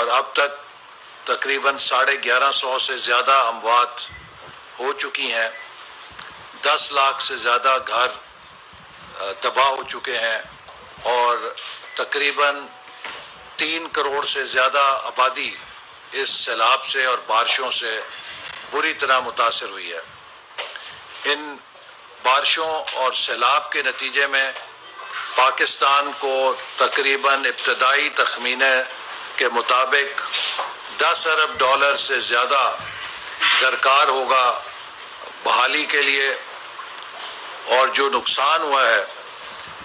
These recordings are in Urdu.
اور اب تک تقریباً 1150 سے زیادہ اموات ہو چکی ہیں، 10 لاکھ سے زیادہ گھر تباہ ہو چکے ہیں، اور تقریباً 3 کروڑ سے زیادہ آبادی اس سیلاب سے اور بارشوں سے بری طرح متاثر ہوئی ہے۔ ان بارشوں اور سیلاب کے نتیجے میں پاکستان کو تقریباً ابتدائی تخمینے کے مطابق $10 ارب سے زیادہ درکار ہوگا بحالی کے لیے، اور جو نقصان ہوا ہے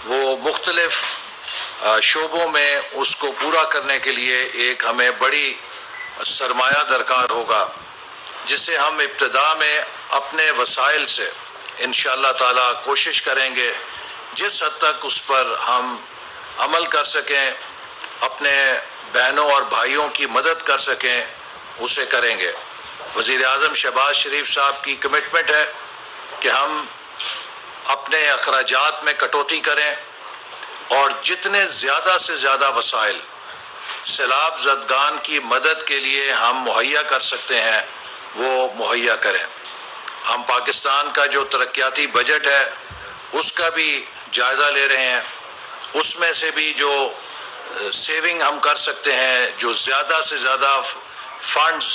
وہ مختلف شعبوں میں اس کو پورا کرنے کے لیے ایک ہمیں بڑی سرمایہ درکار ہوگا، جسے ہم ابتدا میں اپنے وسائل سے انشاءاللہ تعالی کوشش کریں گے جس حد تک اس پر ہم عمل کر سکیں، اپنے بہنوں اور بھائیوں کی مدد کر سکیں، اسے کریں گے۔ وزیر اعظم شہباز شریف صاحب کی کمٹمنٹ ہے کہ ہم اپنے اخراجات میں کٹوتی کریں اور جتنے زیادہ سے زیادہ وسائل سیلاب زدگان کی مدد کے لیے ہم مہیا کر سکتے ہیں وہ مہیا کریں۔ ہم پاکستان کا جو ترقیاتی بجٹ ہے اس کا بھی جائزہ لے رہے ہیں، اس میں سے بھی جو سیونگ ہم کر سکتے ہیں، جو زیادہ سے زیادہ فنڈز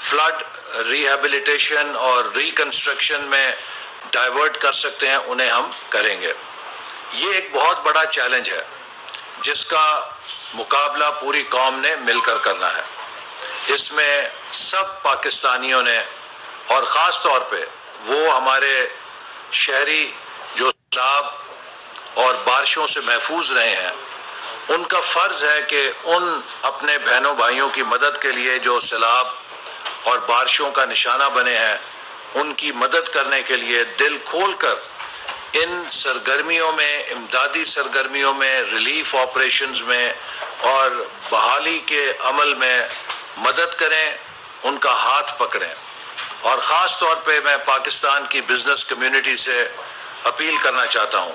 فلڈ ریہیبلیٹیشن اور ریکنسٹرکشن میں ڈائیورٹ کر سکتے ہیں، انہیں ہم کریں گے۔ یہ ایک بہت بڑا چیلنج ہے جس کا مقابلہ پوری قوم نے مل کر کرنا ہے۔ اس میں سب پاکستانیوں نے، اور خاص طور پہ وہ ہمارے شہری جو سیلاب اور بارشوں سے محفوظ رہے ہیں، ان کا فرض ہے کہ ان اپنے بہنوں بھائیوں کی مدد کے لیے جو سیلاب اور بارشوں کا نشانہ بنے ہیں، ان کی مدد کرنے کے لیے دل کھول کر ان سرگرمیوں میں، امدادی سرگرمیوں میں، ریلیف آپریشنز میں اور بحالی کے عمل میں مدد کریں، ان کا ہاتھ پکڑیں۔ اور خاص طور پہ میں پاکستان کی بزنس کمیونٹی سے اپیل کرنا چاہتا ہوں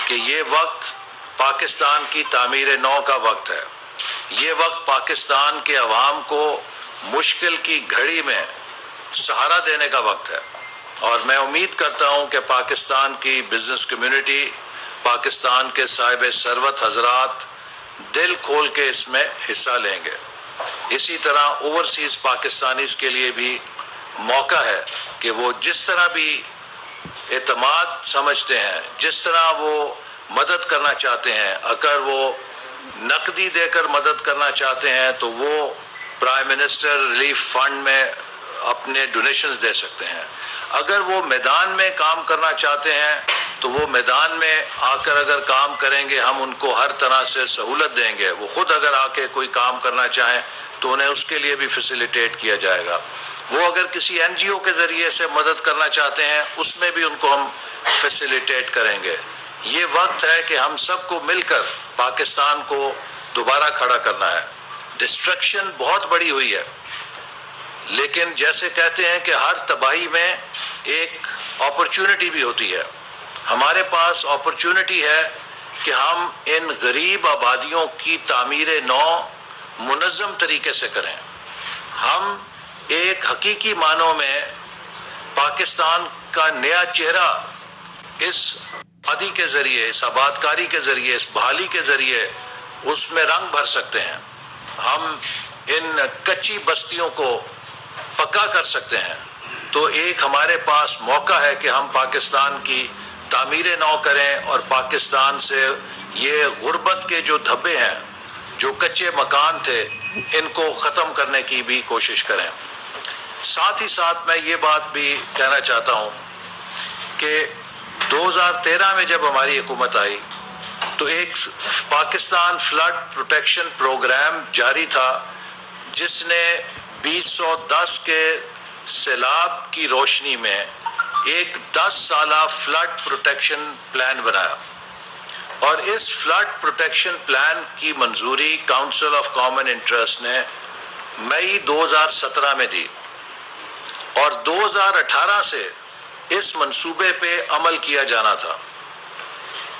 کہ یہ وقت پاکستان کی تعمیر نو کا وقت ہے، یہ وقت پاکستان کے عوام کو مشکل کی گھڑی میں سہارا دینے کا وقت ہے، اور میں امید کرتا ہوں کہ پاکستان کی بزنس کمیونٹی، پاکستان کے صاحب ثروت حضرات دل کھول کے اس میں حصہ لیں گے۔ اسی طرح اوورسیز پاکستانیز کے لیے بھی موقع ہے کہ وہ جس طرح بھی اعتماد سمجھتے ہیں، جس طرح وہ مدد کرنا چاہتے ہیں، اگر وہ نقدی دے کر مدد کرنا چاہتے ہیں تو وہ پرائم منسٹر ریلیف فنڈ میں اپنے ڈونیشنز دے سکتے ہیں۔ اگر وہ میدان میں کام کرنا چاہتے ہیں تو وہ میدان میں آ کر اگر کام کریں گے، ہم ان کو ہر طرح سے سہولت دیں گے۔ وہ خود اگر آ کے کوئی کام کرنا چاہیں تو انہیں اس کے لیے بھی فیسیلیٹیٹ کیا جائے گا۔ وہ اگر کسی این جی او کے ذریعے سے مدد کرنا چاہتے ہیں، اس میں بھی ان کو ہم فیسیلیٹیٹ کریں گے۔ یہ وقت ہے کہ ہم سب کو مل کر پاکستان کو دوبارہ کھڑا کرنا ہے۔ ڈسٹرکشن بہت بڑی ہوئی ہے، لیکن جیسے کہتے ہیں کہ ہر تباہی میں ایک اپرچونٹی بھی ہوتی ہے۔ ہمارے پاس اپرچونٹی ہے کہ ہم ان غریب آبادیوں کی تعمیر نو منظم طریقے سے کریں۔ ہم ایک حقیقی معنوں میں پاکستان کا نیا چہرہ اس آبادی کے ذریعے، اس آبادکاری کے ذریعے، اس بحالی کے ذریعے اس میں رنگ بھر سکتے ہیں۔ ہم ان کچی بستیوں کو پکا کر سکتے ہیں۔ تو ایک ہمارے پاس موقع ہے کہ ہم پاکستان کی تعمیر نو کریں اور پاکستان سے یہ غربت کے جو دھبے ہیں، جو کچے مکان تھے، ان کو ختم کرنے کی بھی کوشش کریں۔ ساتھ ہی ساتھ میں یہ بات بھی کہنا چاہتا ہوں کہ 2013 میں جب ہماری حکومت آئی تو ایک پاکستان فلڈ پروٹیکشن پروگرام جاری تھا، جس نے 2010 کے سیلاب کی روشنی میں ایک 10 سالہ فلڈ پروٹیکشن پلان بنایا، اور اس فلڈ پروٹیکشن پلان کی منظوری کاؤنسل آف کامن انٹرسٹ نے مئی 2017 میں دی، اور 2018 سے اس منصوبے پہ عمل کیا جانا تھا۔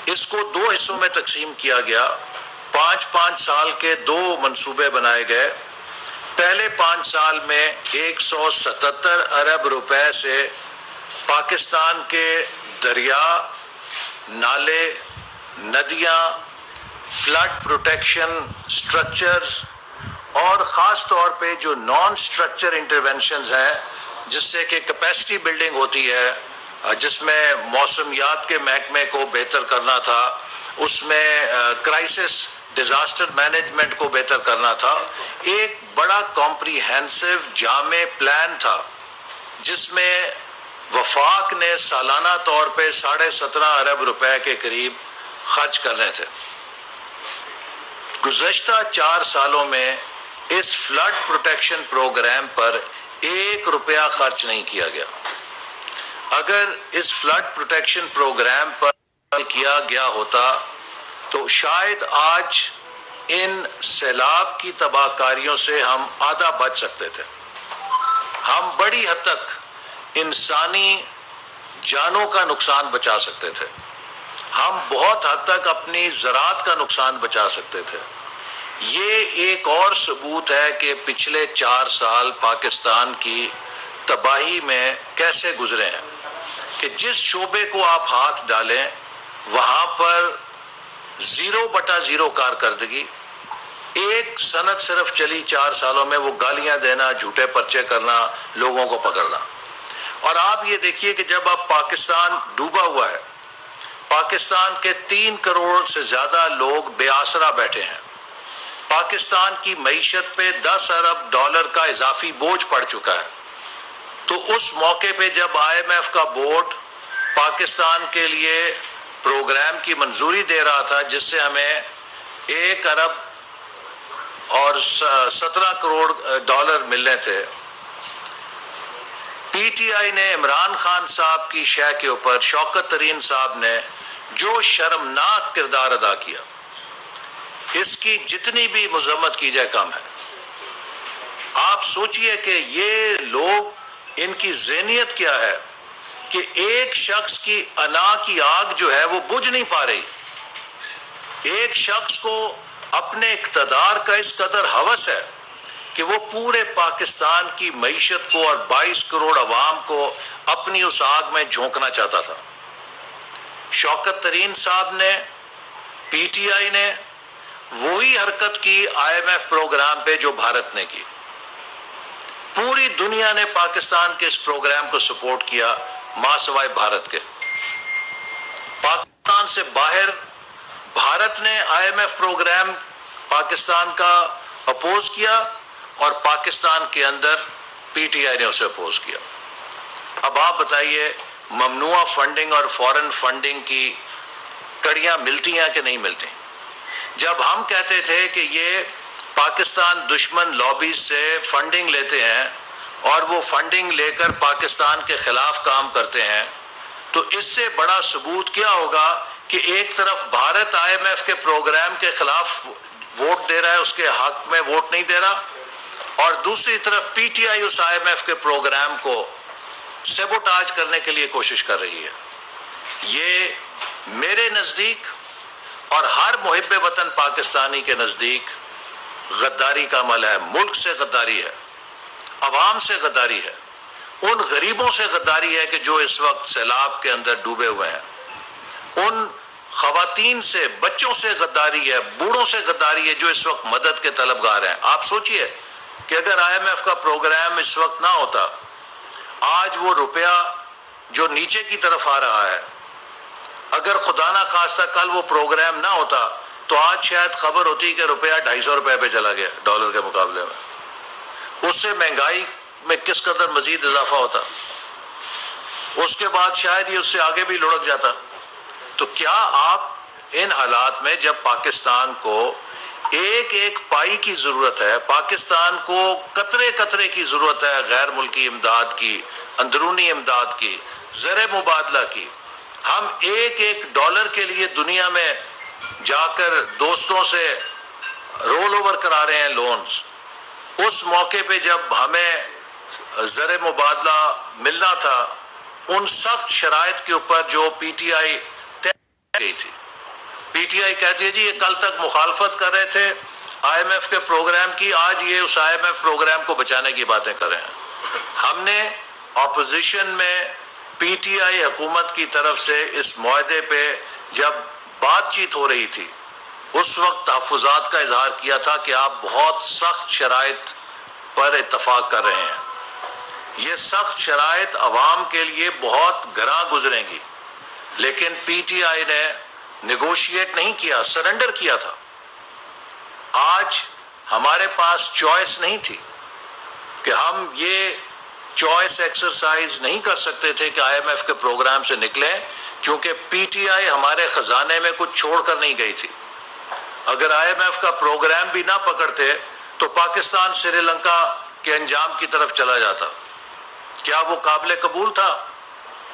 اس کو 2 حصوں میں تقسیم کیا گیا، 5 سال کے 2 منصوبے بنائے گئے۔ پہلے 5 سال میں 177 ارب روپے سے پاکستان کے دریا، نالے، ندیاں، فلڈ پروٹیکشن سٹرکچرز اور خاص طور پہ جو نان اسٹرکچر انٹرونشنز ہیں، جس سے کہ کیپیسٹی بلڈنگ ہوتی ہے، جس میں موسمیات کے محکمے کو بہتر کرنا تھا، اس میں کرائسس ڈیزاسٹر مینجمنٹ کو بہتر کرنا تھا، ایک بڑا کمپریہنسو جامع پلان تھا جس میں وفاق نے سالانہ طور پہ 17.5 ارب روپے کے قریب خرچ کرنے تھے۔ گزشتہ 4 سالوں میں اس فلڈ پروٹیکشن پروگرام پر 1 روپیہ خرچ نہیں کیا گیا۔ اگر اس فلڈ پروٹیکشن پروگرام پر کیا گیا ہوتا تو شاید آج ان سیلاب کی تباہ کاریوں سے ہم آدھا بچ سکتے تھے۔ ہم بڑی حد تک انسانی جانوں کا نقصان بچا سکتے تھے، ہم بہت حد تک اپنی زراعت کا نقصان بچا سکتے تھے۔ یہ ایک اور ثبوت ہے کہ پچھلے 4 سال پاکستان کی تباہی میں کیسے گزرے ہیں، کہ جس شعبے کو آپ ہاتھ ڈالیں وہاں پر 0/0 کارکردگی۔ ایک صنعت صرف چلی 4 سالوں میں، وہ گالیاں دینا، جھوٹے پرچے کرنا، لوگوں کو پکڑنا۔ اور آپ یہ دیکھیے کہ جب اب پاکستان ڈوبا ہوا ہے، پاکستان کے 3 کروڑ سے زیادہ لوگ بے آسرا بیٹھے ہیں، پاکستان کی معیشت پہ 10 ارب ڈالر کا اضافی بوجھ پڑ چکا ہے، تو اس موقع پہ جب IMF کا بورڈ پاکستان کے لیے پروگرام کی منظوری دے رہا تھا جس سے ہمیں 1 ارب اور 17 کروڑ ڈالر ملنے تھے، PTI نے عمران خان صاحب کی شے کے اوپر شوکت ترین صاحب نے جو شرمناک کردار ادا کیا، اس کی جتنی بھی مذمت کی جائے کم ہے۔ آپ سوچئے کہ یہ لوگ، ان کی ذہنیت کیا ہے کہ ایک شخص کی انا کی آگ جو ہے وہ بجھ نہیں پا رہی، ایک شخص کو اپنے اقتدار کا اس قدر ہوس ہے کہ وہ پورے پاکستان کی معیشت کو اور 22 کروڑ عوام کو اپنی اس آگ میں جھونکنا چاہتا تھا۔ شوکت ترین صاحب نے، PTI نے وہی حرکت کی IMF پروگرام پہ جو بھارت نے کی۔ پوری دنیا نے پاکستان کے اس پروگرام کو سپورٹ کیا، ماں سوائے بھارت کے۔ پاکستان سے باہر بھارت نے IMF پروگرام پاکستان کا اپوز کیا اور پاکستان کے اندر PTI نے اسے اپوز کیا۔ اب آپ بتائیے، ممنوعہ فنڈنگ اور فورن فنڈنگ کی کڑیاں ملتی ہیں کہ نہیں ملتی؟ جب ہم کہتے تھے کہ یہ پاکستان دشمن لابیز سے فنڈنگ لیتے ہیں اور وہ فنڈنگ لے کر پاکستان کے خلاف کام کرتے ہیں، تو اس سے بڑا ثبوت کیا ہوگا کہ ایک طرف بھارت IMF کے پروگرام کے خلاف ووٹ دے رہا ہے، اس کے حق میں ووٹ نہیں دے رہا، اور دوسری طرف PTI اس IMF کے پروگرام کو سیبوٹاج کرنے کے لیے کوشش کر رہی ہے۔ یہ میرے نزدیک اور ہر محب وطن پاکستانی کے نزدیک غداری کا عمل ہے، ملک سے غداری ہے، عوام سے غداری ہے، ان غریبوں سے غداری ہے کہ جو اس وقت سیلاب کے اندر ڈوبے ہوئے ہیں، ان خواتین سے، بچوں سے غداری ہے، بوڑھوں سے غداری ہے جو اس وقت مدد کے طلبگار ہیں۔ آپ سوچئے کہ اگر IMF کا پروگرام اس وقت نہ ہوتا، آج وہ روپیہ جو نیچے کی طرف آ رہا ہے، اگر خدا نہ خواستہ کل وہ پروگرام نہ ہوتا تو آج شاید خبر ہوتی کہ روپیہ 250 روپے پہ چلا گیا ڈالر کے مقابلے میں۔ اس سے مہنگائی میں کس قدر مزید اضافہ ہوتا، اس کے بعد شاید یہ اس سے آگے بھی لڑک جاتا۔ تو کیا آپ ان حالات میں جب پاکستان کو ایک ایک پائی کی ضرورت ہے، پاکستان کو قطرے قطرے کی ضرورت ہے غیر ملکی امداد کی، اندرونی امداد کی، زر مبادلہ کی، ہم ایک ایک ڈالر کے لیے دنیا میں جا کر دوستوں سے رول اوور کرا رہے ہیں لونز، اس موقع پہ جب ہمیں زر مبادلہ ملنا تھا، ان سخت شرائط کے اوپر جو PTI طے گئی تھی، PTI کہتی ہے جی یہ کل تک مخالفت کر رہے تھے، آئی ایم ایف کے پروگرام کی، آج یہ اس آئی ایم ایف پروگرام کو بچانے کی باتیں کر رہے ہیں. ہم نے اپوزیشن میں پی ٹی آئی حکومت کی طرف سے اس معاہدے پہ جب بات چیت ہو رہی تھی اس وقت تحفظات کا اظہار کیا تھا کہ آپ بہت سخت شرائط پر اتفاق کر رہے ہیں. یہ سخت شرائط عوام کے لیے بہت گراں گزریں گی، لیکن پی ٹی آئی نے نیگوشیٹ نہیں کیا، سرنڈر کیا تھا. آج ہمارے پاس چوائس نہیں تھی کہ ہم یہ چوائس ایکسرسائز نہیں کر سکتے تھے کہ آئی ایم ایف کے پروگرام سے نکلیں، چونکہ پی ٹی آئی ہمارے خزانے میں کچھ چھوڑ کر نہیں گئی تھی. اگر آئی ایم ایف کا پروگرام بھی نہ پکڑتے تو پاکستان سری لنکا کے انجام کی طرف چلا جاتا. کیا وہ قابل قبول تھا؟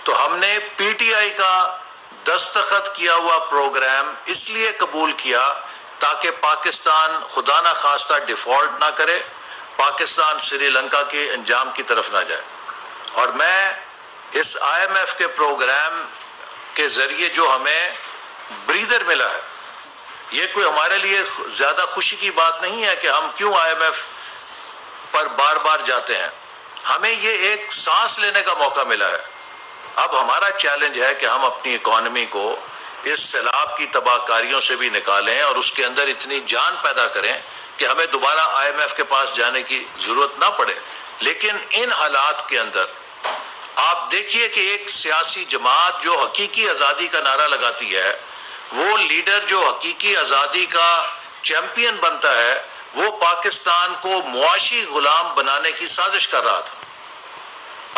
تو ہم نے پی ٹی آئی کا دستخط کیا ہوا پروگرام اس لیے قبول کیا تاکہ پاکستان خدا نہ خواستہ ڈیفالٹ نہ کرے، پاکستان سری لنکا کے انجام کی طرف نہ جائے. اور میں اس آئی ایم ایف کے پروگرام کے ذریعے جو ہمیں بریدر ملا ہے، یہ کوئی ہمارے لیے زیادہ خوشی کی بات نہیں ہے کہ ہم کیوں آئی ایم ایف پر بار بار جاتے ہیں. ہمیں یہ ایک سانس لینے کا موقع ملا ہے. اب ہمارا چیلنج ہے کہ ہم اپنی اکانومی کو اس سیلاب کی تباہ کاریوں سے بھی نکالیں اور اس کے اندر اتنی جان پیدا کریں کہ ہمیں دوبارہ آئی ایم ایف کے پاس جانے کی ضرورت نہ پڑے. لیکن ان حالات کے اندر آپ دیکھیے کہ ایک سیاسی جماعت جو حقیقی آزادی کا نعرہ لگاتی ہے، وہ لیڈر جو حقیقی آزادی کا چیمپئن بنتا ہے، وہ پاکستان کو معاشی غلام بنانے کی سازش کر رہا تھا.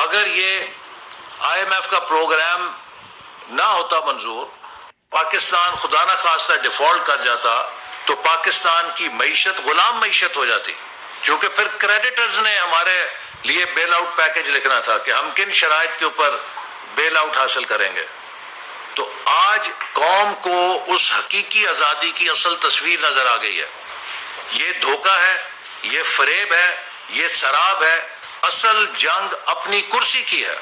اگر یہ آئی ایم ایف کا پروگرام نہ ہوتا منظور، پاکستان خدا نہ خواستہ ڈیفالٹ کر جاتا تو پاکستان کی معیشت غلام معیشت ہو جاتی، کیونکہ پھر کریڈیٹرز نے ہمارے لیے بیل آؤٹ پیکج لکھنا تھا کہ ہم کن شرائط کے اوپر بیل آؤٹ حاصل کریں گے. تو آج قوم کو اس حقیقی آزادی کی اصل تصویر نظر آ گئی ہے. یہ دھوکہ ہے، یہ فریب ہے، یہ سراب ہے. اصل جنگ اپنی کرسی کی ہے،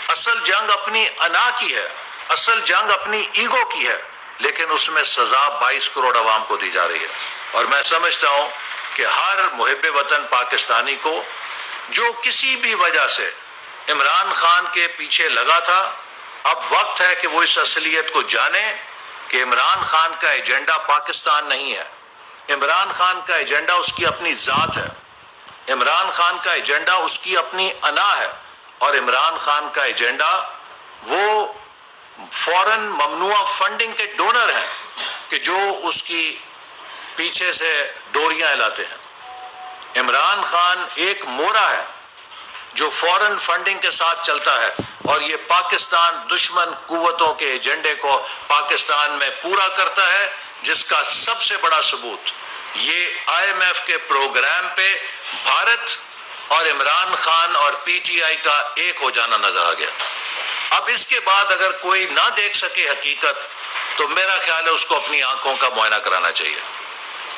اصل جنگ اپنی انا کی ہے، اصل جنگ اپنی ایگو کی ہے، لیکن اس میں سزا 22 کروڑ عوام کو دی جا رہی ہے. اور میں سمجھتا ہوں کہ ہر محب وطن پاکستانی کو جو کسی بھی وجہ سے عمران خان کے پیچھے لگا تھا، اب وقت ہے کہ وہ اس اصلیت کو جانے کہ عمران خان کا ایجنڈا پاکستان نہیں ہے. عمران خان کا ایجنڈا اس کی اپنی ذات ہے، عمران خان کا ایجنڈا اس کی اپنی انا ہے، اور عمران خان کا ایجنڈا وہ فورن ممنوع فنڈنگ کے ڈونر ہیں کہ جو اس کی پیچھے سے ڈوریاں ہلاتے ہیں. عمران خان ایک مورا ہے جو فورن فنڈنگ کے ساتھ چلتا ہے، اور یہ پاکستان دشمن قوتوں کے ایجنڈے کو پاکستان میں پورا کرتا ہے، جس کا سب سے بڑا ثبوت یہ آئی ایم ایف کے پروگرام پہ بھارت اور عمران خان اور پی ٹی آئی کا ایک ہو جانا نظر آ گیا. اب اس کے بعد اگر کوئی نہ دیکھ سکے حقیقت تو میرا خیال ہے اس کو اپنی آنکھوں کا معائنہ کرانا چاہیے.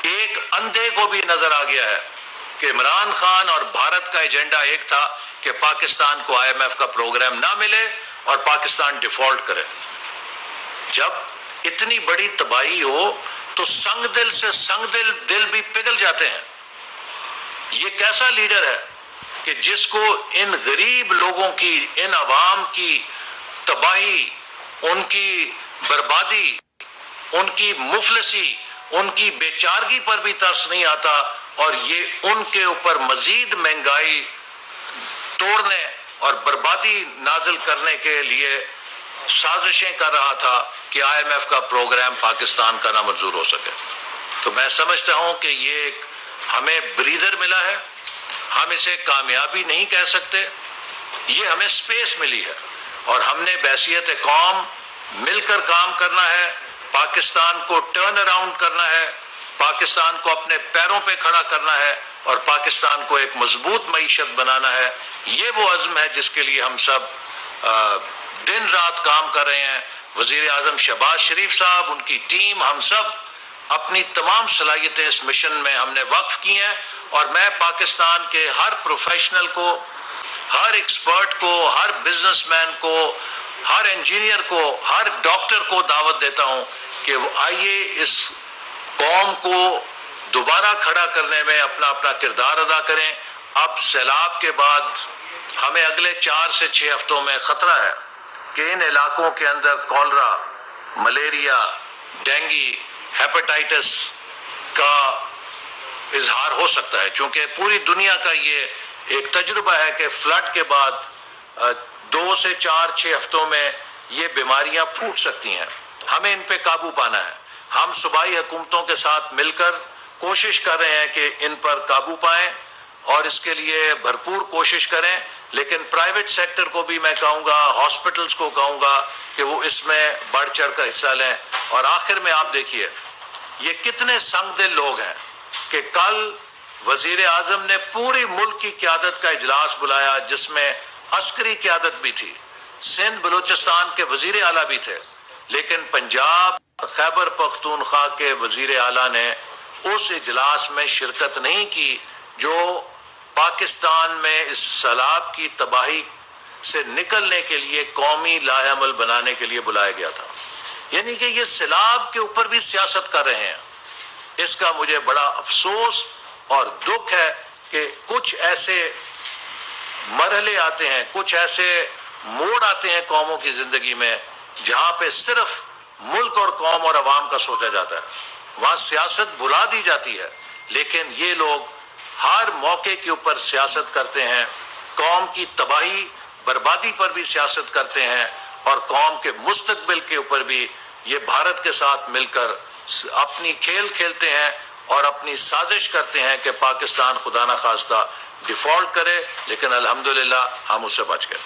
ایک اندھے کو بھی نظر آ گیا ہے کہ عمران خان اور بھارت کا ایجنڈا ایک تھا کہ پاکستان کو آئی ایم ایف کا پروگرام نہ ملے اور پاکستان ڈیفالٹ کرے. جب اتنی بڑی تباہی ہو تو سنگ دل سے سنگ دل بھی پگھل جاتے ہیں. یہ کیسا لیڈر ہے کہ جس کو ان غریب لوگوں کی، ان عوام کی تباہی، ان کی بربادی، ان کی مفلسی، ان کی بیچارگی پر بھی ترس نہیں آتا، اور یہ ان کے اوپر مزید مہنگائی توڑنے اور بربادی نازل کرنے کے لیے سازشیں کر رہا تھا کہ آئی ایم ایف کا پروگرام پاکستان کا نہ منظور ہو سکے. تو میں سمجھتا ہوں کہ یہ ایک ہمیں بریدر ملا ہے. ہم اسے کامیابی نہیں کہہ سکتے، یہ ہمیں سپیس ملی ہے، اور ہم نے بحیثیت قوم مل کر کام کرنا ہے. پاکستان کو ٹرن اراؤنڈ کرنا ہے، پاکستان کو اپنے پیروں پہ کھڑا کرنا ہے، اور پاکستان کو ایک مضبوط معیشت بنانا ہے. یہ وہ عزم ہے جس کے لیے ہم سب دن رات کام کر رہے ہیں. وزیر اعظم شہباز شریف صاحب، ان کی ٹیم، ہم سب اپنی تمام صلاحیتیں اس مشن میں ہم نے وقف کی ہیں، اور میں پاکستان کے ہر پروفیشنل کو، ہر ایکسپرٹ کو، ہر بزنس مین کو، ہر انجینئر کو، ہر ڈاکٹر کو دعوت دیتا ہوں کہ وہ آئیے اس قوم کو دوبارہ کھڑا کرنے میں اپنا اپنا کردار ادا کریں۔ اب سیلاب کے بعد ہمیں اگلے 4 سے 6 ہفتوں میں خطرہ ہے کہ ان علاقوں کے اندر کولرا، ملیریا، ڈینگی، ہیپاٹائٹس کا اظہار ہو سکتا ہے، چونکہ پوری دنیا کا یہ ایک تجربہ ہے کہ فلڈ کے بعد 2 سے 4-6 ہفتوں میں یہ بیماریاں پھوٹ سکتی ہیں۔ ہمیں ان پہ قابو پانا ہے۔ ہم صوبائی حکومتوں کے ساتھ مل کر کوشش کر رہے ہیں کہ ان پر قابو پائیں اور اس کے لیے بھرپور کوشش کریں، لیکن پرائیویٹ سیکٹر کو بھی میں کہوں گا، ہاسپٹلز کو کہوں گا کہ وہ اس میں بڑھ چڑھ کر حصہ لیں۔ اور آخر میں آپ دیکھیے یہ کتنے سنگ دل لوگ ہیں کہ کل وزیر اعظم نے پوری ملک کی قیادت کا اجلاس بلایا جس میں عسکری قیادت بھی تھی، سندھ بلوچستان کے وزیر اعلیٰ بھی تھے، لیکن پنجاب خیبر پختونخوا کے وزیر اعلیٰ نے اس اجلاس میں شرکت نہیں کی جو پاکستان میں اس سیلاب کی تباہی سے نکلنے کے لیے قومی لاہ عمل بنانے کے لیے بلایا گیا تھا۔ یعنی کہ یہ سیلاب کے اوپر بھی سیاست کر رہے ہیں۔ اس کا مجھے بڑا افسوس اور دکھ ہے کہ کچھ ایسے مرحلے آتے ہیں، کچھ ایسے موڑ آتے ہیں قوموں کی زندگی میں جہاں پہ صرف ملک اور قوم اور عوام کا سوچا جاتا ہے، وہاں سیاست بھلا دی جاتی ہے، لیکن یہ لوگ ہر موقع کے اوپر سیاست کرتے ہیں، قوم کی تباہی بربادی پر بھی سیاست کرتے ہیں اور قوم کے مستقبل کے اوپر بھی یہ بھارت کے ساتھ مل کر اپنی کھیل کھیلتے ہیں اور اپنی سازش کرتے ہیں کہ پاکستان خدا نخواستہ ڈیفالٹ کرے، لیکن الحمدللہ ہم اس سے بچ گئے۔